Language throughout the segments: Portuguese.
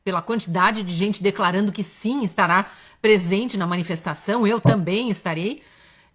pela quantidade de gente declarando que sim, estará presente na manifestação, eu também estarei,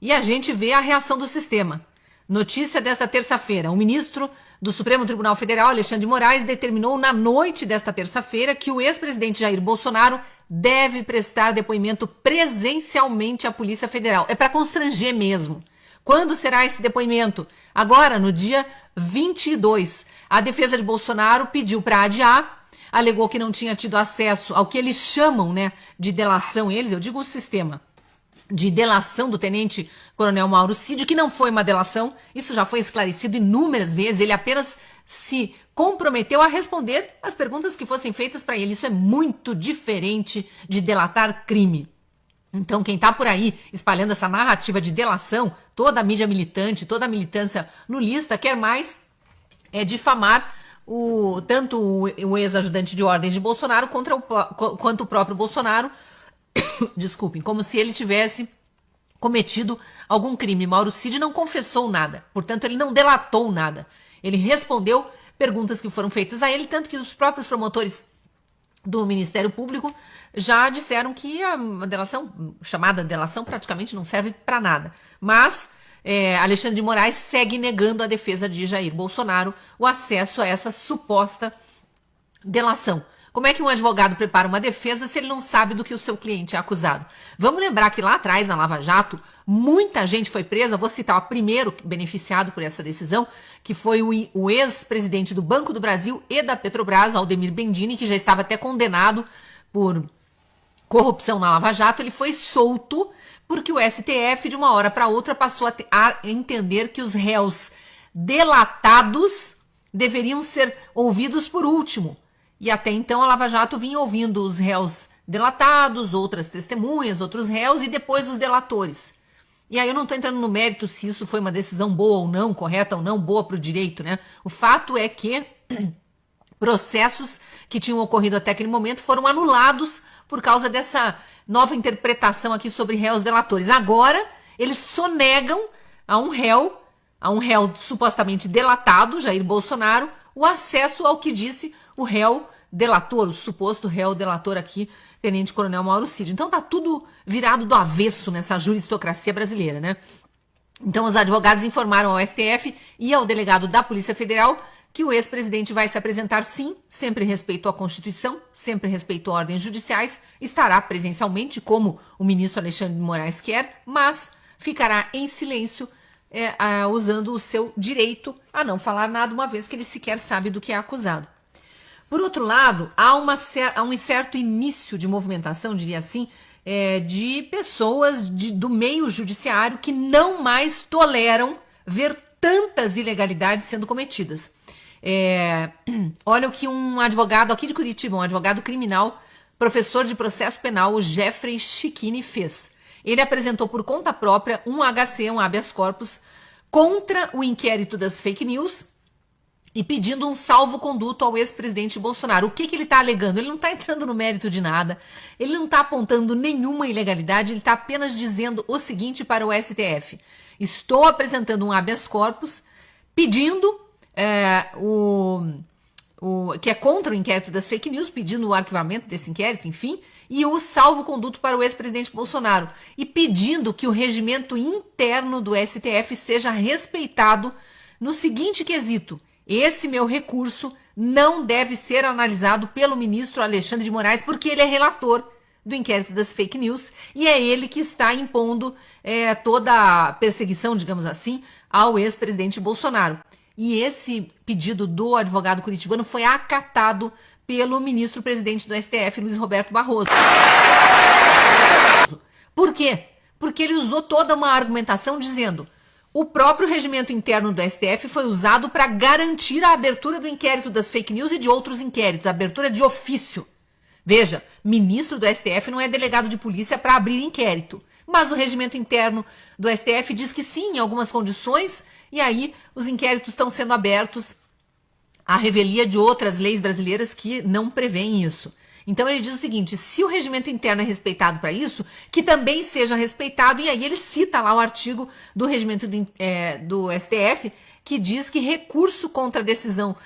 e a gente vê a reação do sistema. Notícia desta terça-feira, o ministro do Supremo Tribunal Federal, Alexandre de Moraes, determinou na noite desta terça-feira que o ex-presidente Jair Bolsonaro deve prestar depoimento presencialmente à Polícia Federal. É para constranger mesmo. Quando será esse depoimento? Agora, no dia 22. A defesa de Bolsonaro pediu para adiar, alegou que não tinha tido acesso ao que eles chamam, né, de delação, eu digo o sistema, de delação do tenente-coronel Mauro Cid, que não foi uma delação, isso já foi esclarecido inúmeras vezes, ele apenas se comprometeu a responder as perguntas que fossem feitas para ele. Isso é muito diferente de delatar crime. Então, quem está por aí espalhando essa narrativa de delação, toda a mídia militante, toda a militância lulista quer mais difamar tanto o ex-ajudante de ordens de Bolsonaro quanto o próprio Bolsonaro, desculpem, como se ele tivesse cometido algum crime. Mauro Cid não confessou nada, portanto ele não delatou nada. Ele respondeu perguntas que foram feitas a ele, tanto que os próprios promotores do Ministério Público já disseram que a delação, chamada delação, praticamente não serve para nada. Mas Alexandre de Moraes segue negando à defesa de Jair Bolsonaro o acesso a essa suposta delação. Como é que um advogado prepara uma defesa se ele não sabe do que o seu cliente é acusado? Vamos lembrar que lá atrás, na Lava Jato, muita gente foi presa. Vou citar o primeiro beneficiado por essa decisão, que foi o ex-presidente do Banco do Brasil e da Petrobras, Aldemir Bendini, que já estava até condenado por corrupção na Lava Jato. Ele foi solto porque o STF, de uma hora para outra, passou a entender que os réus delatados deveriam ser ouvidos por último. E até então a Lava Jato vinha ouvindo os réus delatados, outras testemunhas, outros réus e depois os delatores. E aí eu não estou entrando no mérito se isso foi uma decisão boa ou não, correta ou não, boa para o direito, né? O fato é que processos que tinham ocorrido até aquele momento foram anulados por causa dessa nova interpretação aqui sobre réus delatores. Agora eles sonegam a um réu supostamente delatado, Jair Bolsonaro, o acesso ao que disse o réu delator, o suposto réu delator aqui, tenente-coronel Mauro Cid. Então tá tudo virado do avesso nessa juristocracia brasileira, né? Então os advogados informaram ao STF e ao delegado da Polícia Federal que o ex-presidente vai se apresentar sim, sempre respeito à Constituição, sempre respeito a ordens judiciais, estará presencialmente, como o ministro Alexandre de Moraes quer, mas ficará em silêncio, usando o seu direito a não falar nada, uma vez que ele sequer sabe do que é acusado. Por outro lado, há um certo início de movimentação, diria assim, de pessoas do meio judiciário que não mais toleram ver tantas ilegalidades sendo cometidas. Olha o que um advogado aqui de Curitiba, um advogado criminal, professor de processo penal, o Jeffrey Chiquini, fez. Ele apresentou por conta própria um HC, um habeas corpus, contra o inquérito das fake news, e pedindo um salvo-conduto ao ex-presidente Bolsonaro. O que ele está alegando? Ele não está entrando no mérito de nada, ele não está apontando nenhuma ilegalidade, ele está apenas dizendo o seguinte para o STF: estou apresentando um habeas corpus pedindo que é contra o inquérito das fake news, pedindo o arquivamento desse inquérito, enfim, e o salvo-conduto para o ex-presidente Bolsonaro, e pedindo que o regimento interno do STF seja respeitado no seguinte quesito: esse meu recurso não deve ser analisado pelo ministro Alexandre de Moraes, porque ele é relator do inquérito das fake news e é ele que está impondo toda a perseguição, digamos assim, ao ex-presidente Bolsonaro. E esse pedido do advogado curitibano foi acatado pelo ministro-presidente do STF, Luiz Roberto Barroso. Por quê? Porque ele usou toda uma argumentação dizendo: o próprio regimento interno do STF foi usado para garantir a abertura do inquérito das fake news e de outros inquéritos, a abertura de ofício. Veja, ministro do STF não é delegado de polícia para abrir inquérito, mas o regimento interno do STF diz que sim, em algumas condições, e aí os inquéritos estão sendo abertos à revelia de outras leis brasileiras que não prevêem isso. Então ele diz o seguinte: se o regimento interno é respeitado para isso, que também seja respeitado, e aí ele cita lá o artigo do regimento do STF, que diz que recurso contra a decisão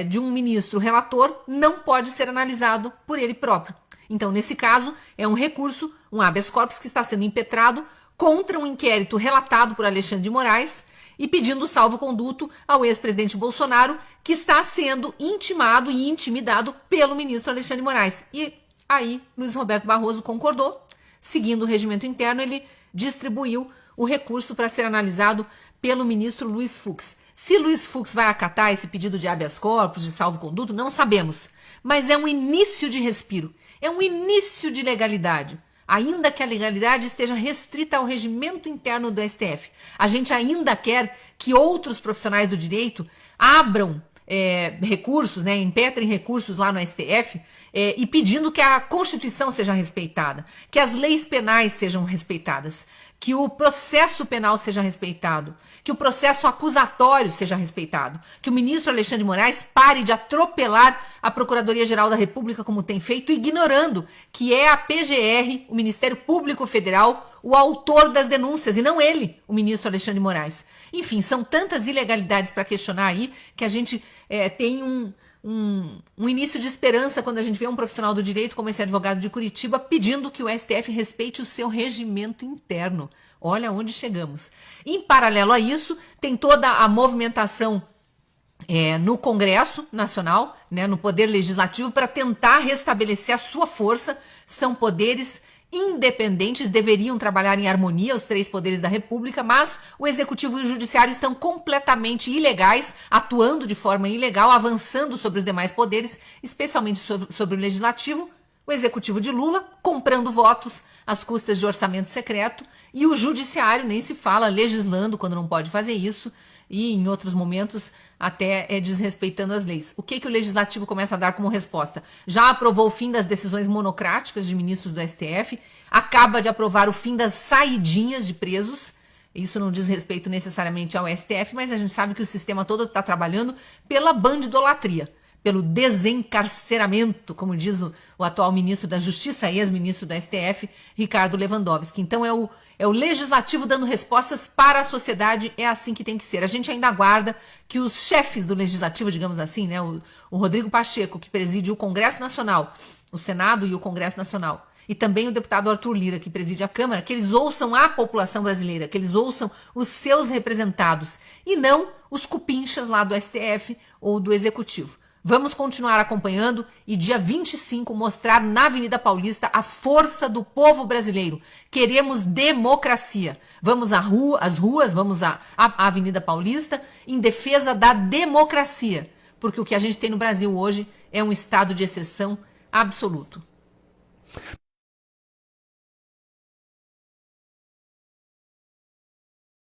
de um ministro relator não pode ser analisado por ele próprio. Então, nesse caso, é um recurso, um habeas corpus que está sendo impetrado contra um inquérito relatado por Alexandre de Moraes e pedindo salvo-conduto ao ex-presidente Bolsonaro, que está sendo intimado e intimidado pelo ministro Alexandre de Moraes. E aí, Luiz Roberto Barroso concordou, seguindo o regimento interno, ele distribuiu o recurso para ser analisado pelo ministro Luiz Fux. Se Luiz Fux vai acatar esse pedido de habeas corpus, de salvo-conduto, não sabemos. Mas é um início de respiro, é um início de legalidade. Ainda que a legalidade esteja restrita ao regimento interno do STF. A gente ainda quer que outros profissionais do direito abram recursos, impetrem recursos lá no STF e pedindo que a Constituição seja respeitada, que as leis penais sejam respeitadas, que o processo penal seja respeitado, que o processo acusatório seja respeitado, que o ministro Alexandre de Moraes pare de atropelar a Procuradoria-Geral da República como tem feito, ignorando que é a PGR, o Ministério Público Federal, o autor das denúncias, e não ele, o ministro Alexandre de Moraes. Enfim, são tantas ilegalidades para questionar aí que a gente tem um início de esperança quando a gente vê um profissional do direito como esse advogado de Curitiba pedindo que o STF respeite o seu regimento interno. Olha onde chegamos. Em paralelo a isso, tem toda a movimentação no Congresso Nacional, no Poder Legislativo, para tentar restabelecer a sua força. São poderes independentes, deveriam trabalhar em harmonia, os três poderes da República, mas o Executivo e o Judiciário estão completamente ilegais, atuando de forma ilegal, avançando sobre os demais poderes, especialmente sobre o Legislativo, o Executivo de Lula, comprando votos às custas de orçamento secreto, e o Judiciário, nem se fala, legislando quando não pode fazer isso, e em outros momentos até desrespeitando as leis. O que o Legislativo começa a dar como resposta? Já aprovou o fim das decisões monocráticas de ministros do STF, acaba de aprovar o fim das saidinhas de presos. Isso não diz respeito necessariamente ao STF, mas a gente sabe que o sistema todo está trabalhando pela bandidolatria, pelo desencarceramento, como diz o atual ministro da Justiça, ex-ministro do STF, Ricardo Lewandowski. Então é o Legislativo dando respostas para a sociedade, é assim que tem que ser. A gente ainda aguarda que os chefes do Legislativo, digamos assim, o Rodrigo Pacheco, que preside o Congresso Nacional, o Senado e o Congresso Nacional, e também o deputado Arthur Lira, que preside a Câmara, que eles ouçam a população brasileira, que eles ouçam os seus representados, e não os cupinchas lá do STF ou do Executivo. Vamos continuar acompanhando e dia 25 mostrar na Avenida Paulista a força do povo brasileiro. Queremos democracia. Vamos às ruas, vamos à Avenida Paulista em defesa da democracia. Porque o que a gente tem no Brasil hoje é um estado de exceção absoluto.